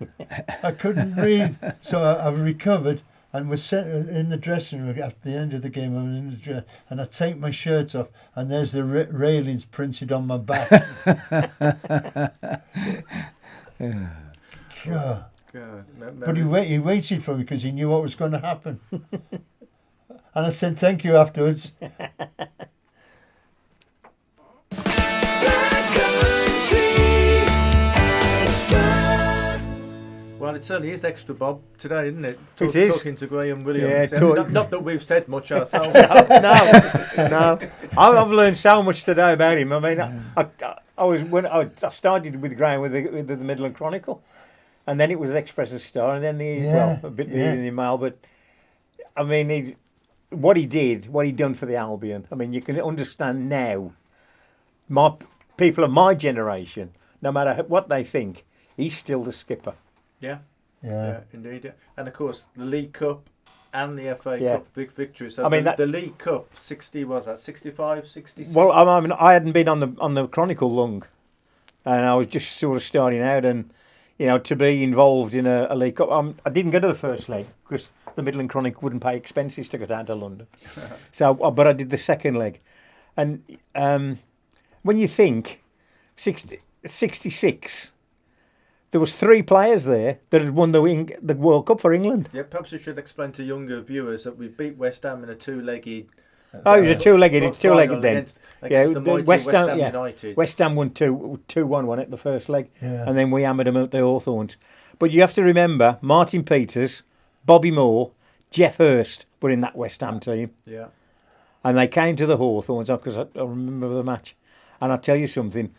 So I've recovered. And we're set in the dressing room at the end of the game. I'm in the and I take my shirt off, and there's the railings printed on my back. God. But he waited for me because he knew what was going to happen. And I said thank you afterwards. Well, it certainly is extra, Bob, today, isn't it? It is. Talking to Graham Williams. Yeah, not that we've said much ourselves. No. I've learned so much today about him. I mean, I started with Graham with the Midland Chronicle, and then it was Express Star, and then a bit in the Mail. But I mean, what he done for the Albion. I mean, you can understand now. People of my generation, no matter what they think, he's still the skipper. Yeah, indeed. Yeah. And of course, the League Cup and the FA Yeah. Cup victory. So I mean, the League Cup, 65, 66? Well, I mean, I hadn't been on the Chronicle long, and I was just sort of starting out, and to be involved in a League Cup. I didn't go to the first leg because the Midland Chronicle wouldn't pay expenses to go down to London. But I did the second leg, and when you think 66. There was 3 players there that had won the World Cup for England. Yeah, perhaps we should explain to younger viewers that we beat West Ham in a two-legged. It was a two-legged then. Against the mighty West Ham yeah. United. West Ham won 2-1, wasn't it, the first leg? Yeah. And then we hammered them at the Hawthorns. But you have to remember, Martin Peters, Bobby Moore, Jeff Hurst were in that West Ham team. Yeah. And they came to the Hawthorns, because I remember the match. And I'll tell you something,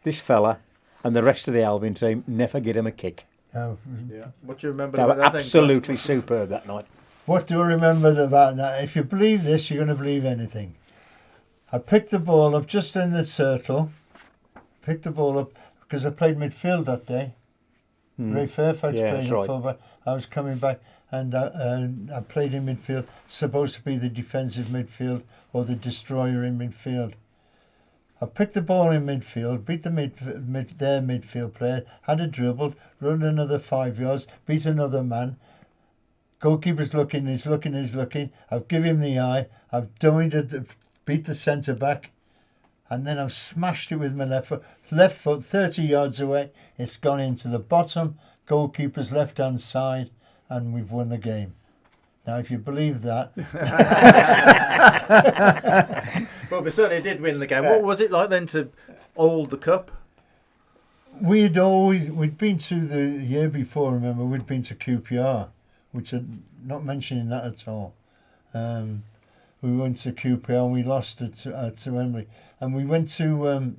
this fella and the rest of the Albion team never get him a kick. Oh, Yeah. What do you remember They about were that? absolutely superb that night. what do I remember about that? If you believe this, you're going to believe anything. I picked the ball up just in the circle. Picked the ball up because I played midfield that day. Ray Fairfax Yeah, played that's in right. fullback. I was coming back and I played in midfield. Supposed to be the defensive midfield or the destroyer in midfield. I picked the ball in midfield, beat their midfield player, had a dribble, run another 5 yards, beat another man. Goalkeeper's looking, he's looking. I've given him the eye. I've beat the centre back. And then I've smashed it with my left foot 30 yards away. It's gone into the bottom, goalkeeper's left-hand side, and we've won the game. Now, if you believe that, Well, we certainly did win the game. What was it like then to hold the cup? we'd been to the year before, remember, we'd been to QPR, which I'm not mentioning that at all. We went to QPR and we lost it to Wembley. And we went to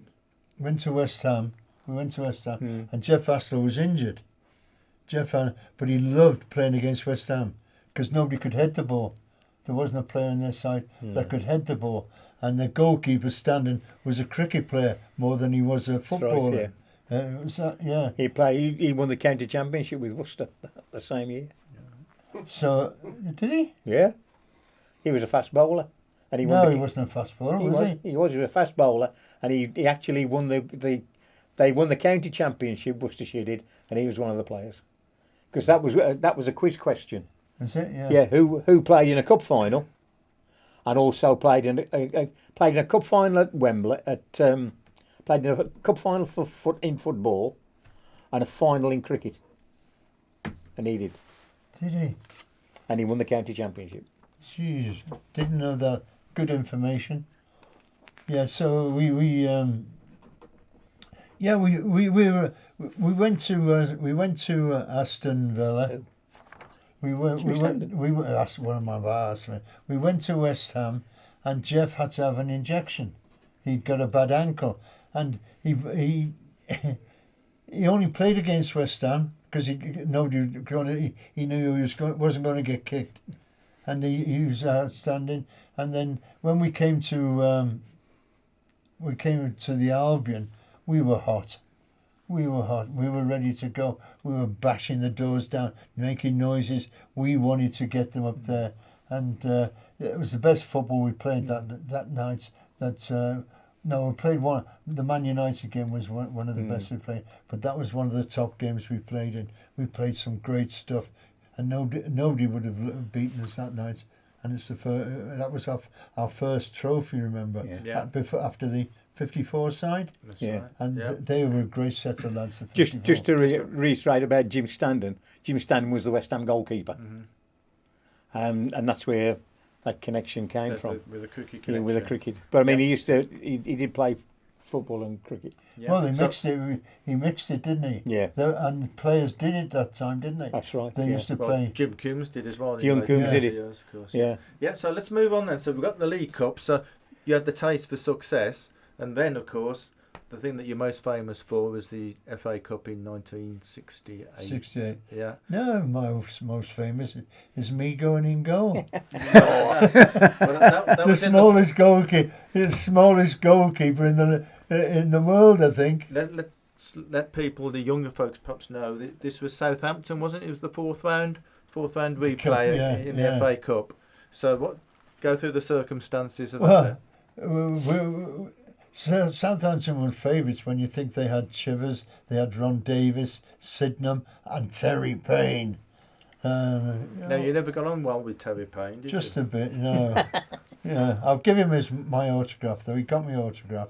West Ham. And Jeff Throstle was injured. But he loved playing against West Ham because nobody could head the ball. There wasn't a player on their side that could head the ball. And the goalkeeper standing was a cricket player more than he was a footballer. Right, Was that, yeah. He won the county championship with Worcester the same year. So, did he? Yeah. He was a fast bowler. And He won wasn't a fast bowler, was he? He was a fast bowler, and he actually won they won the county championship, Worcestershire did, and he was one of the players. Because that was a quiz question. Is it? Yeah. Yeah, who played in a cup final, and also played in a cup final at Wembley played in a cup final in football, and a final in cricket. And he did, Did he? and he won the county championship. Jeez, didn't know that. Good information. Yeah, so we went to Aston Villa. We went that's one of my bars. We went to West Ham, and Jeff had to have an injection. He'd got a bad ankle, and he only played against West Ham because he knew he wasn't going to get kicked. And he was outstanding. And then when we came to the Albion, we were hot. We were ready to go. We were bashing the doors down, making noises. We wanted to get them up there, and it was the best football we played that night. We played one. The Man United game was one of the best we played, but that was one of the top games we played in. We played some great stuff. And nobody would have beaten us that night, and it's that was our first trophy. Remember, after the 54 side, That's Yeah. right. and Yeah. they were a great set of lads. Just to reiterate about Jim Standen. Jim Standen was the West Ham goalkeeper, and that's where that connection came from. With the cricket Yeah, connection. with the cricket. But I mean, he did play football and cricket. Yeah. Well, So- he mixed it, didn't he? Yeah. And players did it that time, didn't they? That's right. They yeah. used to Well, play. Jim Coombs did as well. in Jim the Coombs later did it. years, of course. Yeah. Yeah, so let's move on then. So we've got the League Cup. So you had the taste for success. And then, of course, the thing that you're most famous for was the FA Cup in 1968. 68. Yeah. No, my most famous is me going in goal. Well, that the was smallest goalkeeper in the world, I think. Let's let people, the younger folks, perhaps know that this was Southampton, wasn't it? It was the fourth round Fourth round The replay cup, yeah, in the yeah. FA Cup. So what? Go through the circumstances of Well, that. Southampton were favourites when you think they had Chivers, they had Ron Davis, Sydenham, and Terry Payne. No, you never got on well with Terry Payne, did Just you? a bit, no. Yeah, I'll give him my autograph though. He got my autograph.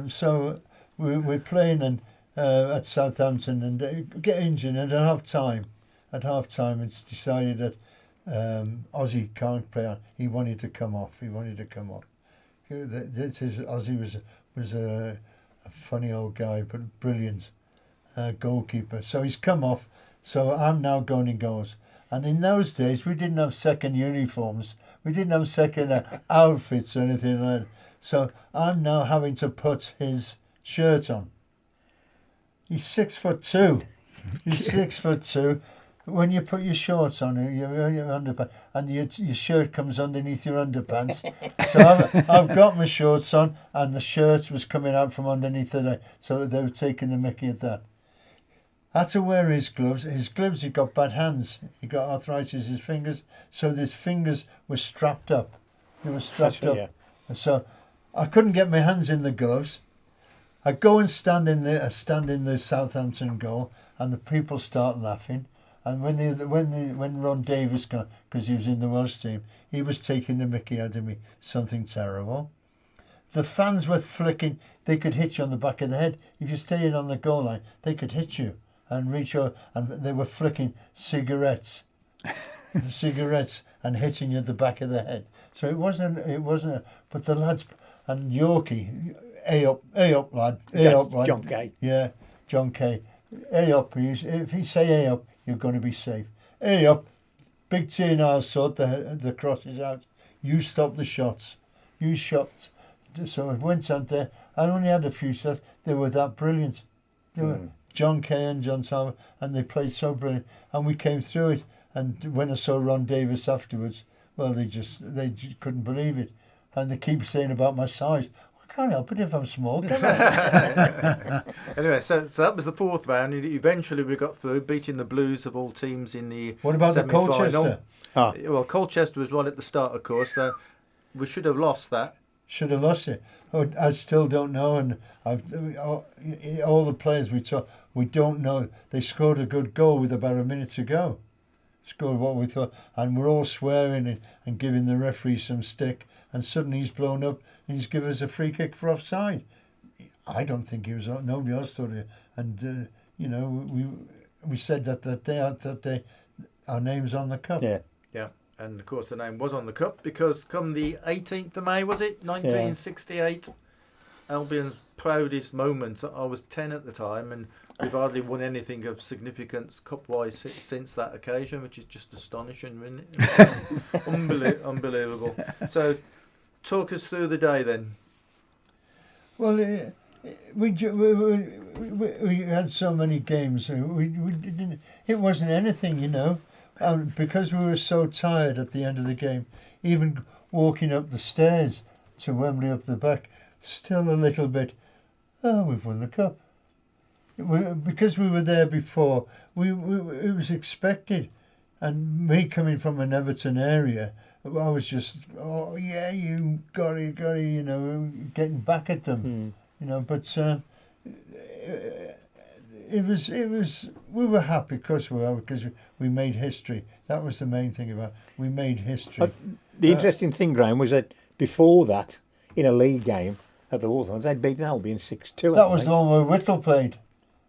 So we're playing at Southampton and get injured, and at half time, it's decided that Ozzy can't play on. He wanted to come off. Ozzy was a funny old guy, but brilliant goalkeeper. So he's come off. So I'm now going in goals. And in those days, we didn't have second uniforms. We didn't have second outfits or anything like that. So I'm now having to put his shirt on. He's 6'2". He's 6'2". When you put your shorts on, your underpants, and your shirt comes underneath your underpants. So I've got my shorts on, and the shirt was coming out from underneath it. So they were taking the mickey at that. Had to wear his gloves. His gloves, he got bad hands. He got arthritis in his fingers. So his fingers were strapped up. They were strapped up. Yeah. And so I couldn't get my hands in the gloves. I go and stand in the Southampton goal, and the people start laughing. And when Ron Davis got, because he was in the Welsh team, he was taking the mickey out of me. Something terrible. The fans were flicking. They could hit you on the back of the head. If you stayed on the goal line, they could hit you and reach out. And they were flicking cigarettes, and hitting you at the back of the head. So it wasn't. But the lads and Yorkie, A up, lad, A up, lad. John Kay. Yeah, John Kay. A up. If you say A up, you're going to be safe. A up. Big T and I'll sort the crosses out. You stop the shots. You shot. So it went on there. I only had a few shots. They were that brilliant. They were John Kay and John Talbot, and they played so brilliant. And we came through it. And when I saw Ron Davis afterwards, well, they just couldn't believe it. And they keep saying about my size. I can't help it if I'm small, can I? Anyway, so that was the fourth round. And eventually we got through, beating the Blues of all teams in the What about the semi-final. Colchester? Oh. Well, Colchester was right at the start, of course. So we should have lost that. Should have lost it. Oh, I still don't know. And all the players we don't know. They scored a good goal with about a minute to go. Scored what we thought, and we're all swearing and giving the referee some stick. And suddenly he's blown up and he's given us a free kick for offside. I don't think he was. Nobody else thought it. And we said that day, our name's on the cup. Yeah. Yeah. And of course the name was on the cup because come the 18th of May, was it? 1968, Albion's proudest moment. I was 10 at the time, and we've hardly won anything of significance cup-wise since that occasion, which is just astonishing, isn't it? Unbelievable. So talk us through the day then. Well, we had so many games. We didn't. It wasn't anything, because we were so tired at the end of the game. Even walking up the stairs to Wembley up the back, still a little bit. Oh, we've won the cup. Because we were there before, it was expected. And me coming from an Everton area, I was just, oh yeah, you got it, getting back at them, But it was. We were happy because we made history. That was the main thing about we made history. The interesting thing, Graham, was that before that, in a league game at the Hawthorns, they'd beaten Albion 6-2. That was the one where Whittle played.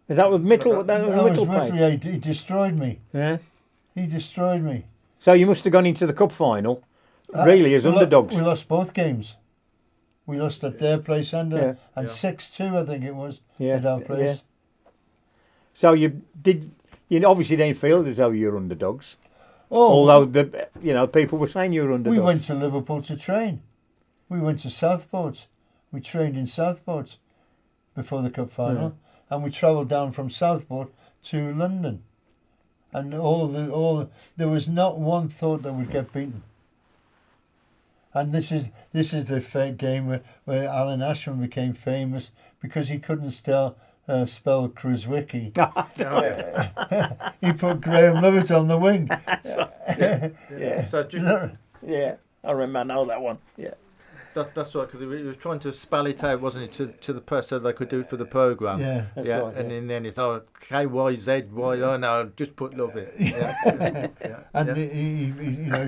That was Whittle. That was Whittle played. Yeah, he destroyed me. Yeah. He destroyed me. So you must have gone into the cup final, really, as underdogs. We lost both games. We lost at their place and 6-2, I think it was, at our place. Yeah. So you obviously didn't feel as though you were underdogs. Oh, although people were saying you were underdogs. We went to Liverpool to train. We went to Southport. We trained in Southport before the cup final, and we travelled down from Southport to London. And there was not one thought that we'd get beaten. And this is the game where Alan Ashman became famous because he couldn't spelled Kruzwicki. He put Graham Lovett on the wing. Yeah. So just, Yeah, I remember. I know that one. Yeah. that's right, because he was trying to spell it out, wasn't it, to the person so they could do it for the programme. Yeah. That's yeah, right, and yeah. in the end it's KYZY. Oh no, just put Lovett. Yeah. And he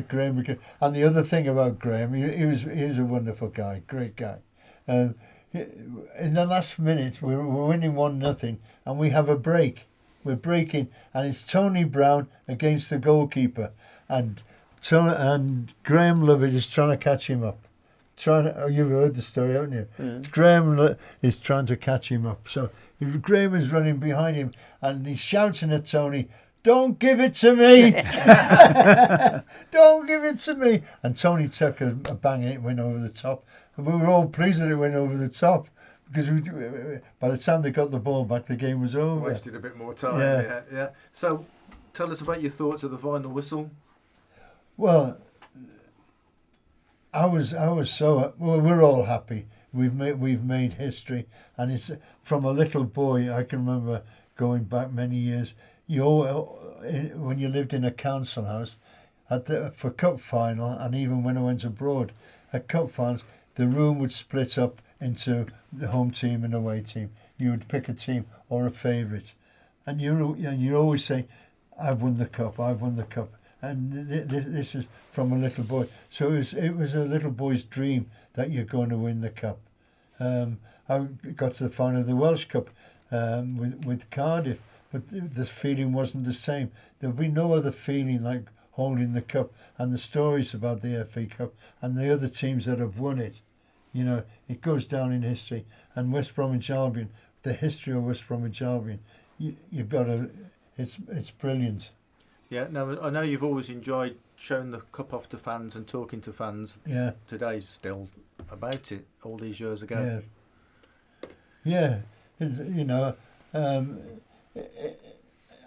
Graham became, and the other thing about Graham, he was a wonderful guy, great guy. In the last minute, we're winning 1-0, and we have a break. We're breaking, and it's Tony Brown against the goalkeeper, and Graham Lovett is trying to catch him up. You've heard the story, haven't you? Mm. Graham is trying to catch him up. So Graham is running behind him, and he's shouting at Tony, "Don't give it to me! Don't give it to me!" And Tony took a bang, it went over the top. And we were all pleased that it went over the top, because by the time they got the ball back, the game was over. Wasted a bit more time. Yeah. Yeah. So tell us about your thoughts of the final whistle. Well, I was so we're all happy. We've made history, and it's from a little boy. I can remember going back many years. When you lived in a council house, for cup final, and even when I went abroad, at cup finals, the room would split up into the home team and away team. You would pick a team or a favourite, and you always say, "I've won the cup. I've won the cup." And this is from a little boy. So it was a little boy's dream that you're going to win the cup. I got to the final of the Welsh Cup with Cardiff, but the feeling wasn't the same. There would be no other feeling like holding the cup, and the stories about the FA Cup and the other teams that have won it. It goes down in history. And West Bromwich Albion, the history of West Bromwich Albion, you've got to. It's brilliant. Yeah, now I know you've always enjoyed showing the cup off to fans and talking to fans. Yeah. Today's still about it, all these years ago. Yeah.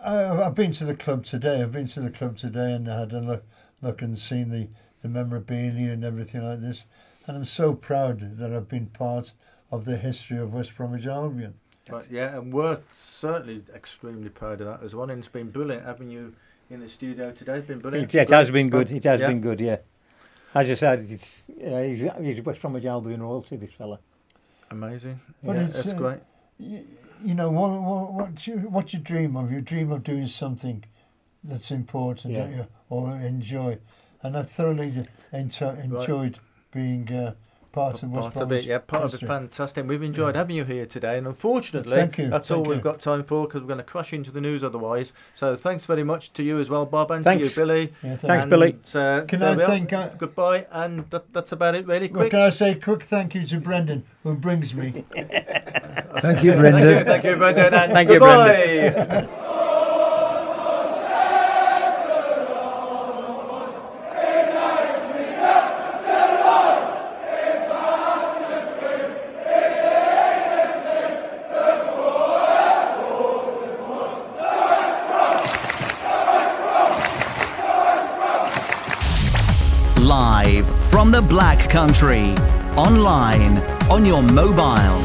I've been to the club today. And I had a look and seen the memorabilia and everything like this. And I'm so proud that I've been part of the history of West Bromwich Albion. Right, yeah, and we're certainly extremely proud of that as well. And it's been brilliant having you in the studio today. It's been brilliant. It has been good. It has been good, yeah. As I said, he's West Bromwich Albion royalty, this fella. Amazing. But yeah, it's, that's great. What you dream of? You dream of doing something that's important, don't you? Or enjoy. And I thoroughly enjoyed being part of West Bromwich. Part of it. Fantastic. We've enjoyed having you here today, and unfortunately, that's all we've got time for, because we're going to crash into the news otherwise. So thanks very much to you as well, Bob, and Thanks. to you, Billy. Yeah, Thanks, Billy. Can I thank? Goodbye, and that's about it, really. Well, Quick. can I say a quick thank you to Brendan, who brings me? Thank you, Brendan. Thank you, Brendan. And Thank you, goodbye. Brendan. Live from the Black Country, online, on your mobile,